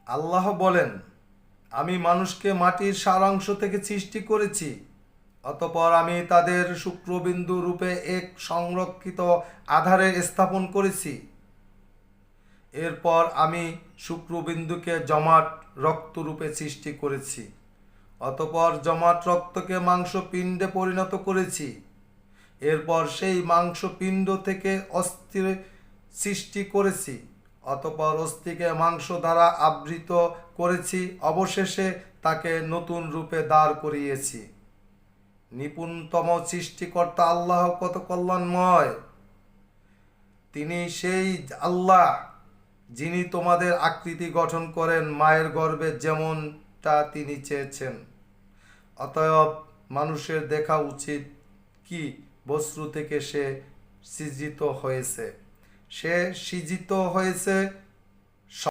আল্লাহ বলেন, আমি মানুষকে মাটির সারাংশ থেকে সৃষ্টি করেছি, অতঃপর আমি তাদের শুক্রবিন্দু রূপে এক সংরক্ষিত আধারে স্থাপন করেছি। এরপর আমি শুক্রবিন্দুকে জমাট রক্তরূপে সৃষ্টি করেছি, অতঃপর জমাট রক্তকে মাংসপিণ্ডে পরিণত করেছি। এরপর সেই মাংসপিণ্ড থেকে অস্থির সৃষ্টি করেছি, অতঃপর অস্থিকে মাংস দ্বারা আবৃত করেছি, অবশেষে তাকে নতুন রূপে দাঁড় করিয়েছি। নিপুণতম সৃষ্টিকর্তা আল্লাহ কত কল্যাণময়! তিনি সেই আল্লাহ যিনি তোমাদের আকৃতি গঠন করেন মায়ের গর্ভে যেমনটা তিনি চেয়েছেন। অতএব মানুষের দেখা উচিত কি বস্তু থেকে সে সৃজিত হয়েছে। সে সৃজিত হয়েছে